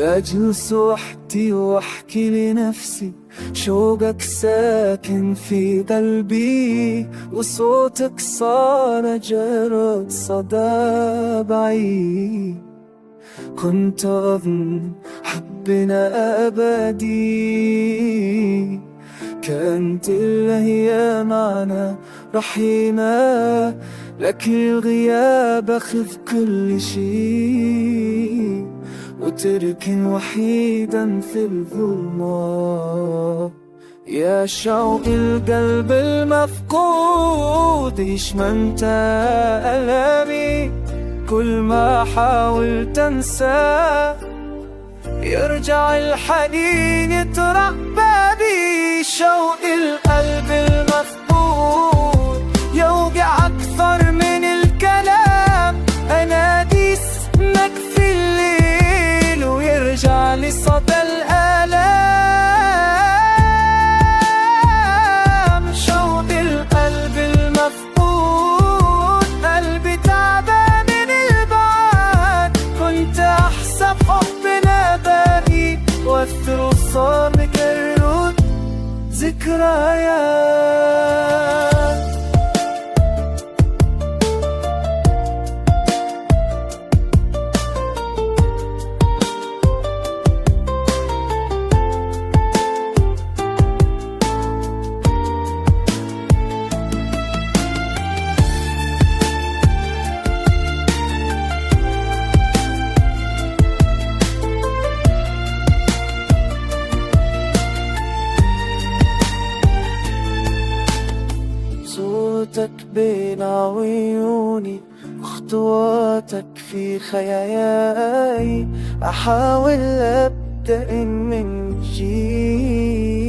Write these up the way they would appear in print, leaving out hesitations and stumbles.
أجلس وحدي واحكي لنفسي، شوقك ساكن في قلبي، وصوتك صار جرد صدى بعيد. كنت أظن حبنا أبدي، كانت الأيام معنا رحيمة، لكن الغياب أخذ كل شي، وتركني وحيدا في الظلمة. يا شوق القلب المفقود، ايش ما انت ألمي، كل ما حاولت انساه يرجع الحنين يطرق بابي. شوق القلب المفقود يوجع أكثر من الكلام، أنادي اسمك في الليل ويرجع لي صدى الآلام. شوق القلب المفقود، قلبي تعبان من البعد، كنت أحسب حبنا باقي، وأثر وصار مكرر ذكريات. صوتك بين عيوني، خطواتك في خيالي، أحاول أبدأ من جديد،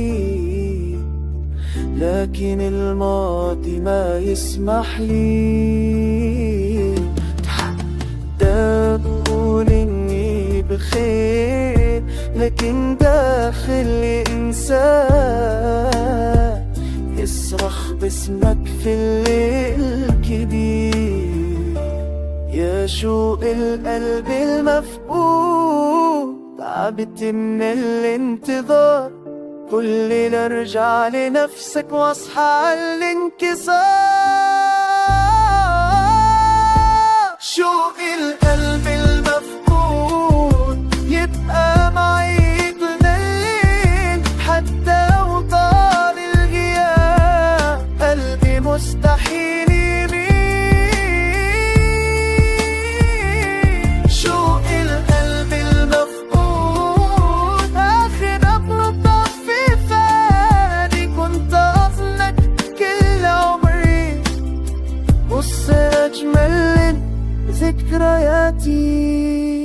لكن الماضي ما يسمح لي. تحدى أقول إني بخير، لكن داخلي إنسان يصرخ باسمك في الليل الكبير. يا شوق القلب المفقود، تعبت من الانتظار، كل ليلة ارجع لنفسك واصحى على الانكسار. شوق القلب المفقود يبقى معي طول الليل، حتى لو طال الغياب قلبي مستحيل يميل. شوق القلب المفقود آخر نبضة في فادي، كنت أظنك كل عمري، بص أجمل ذكرياتي.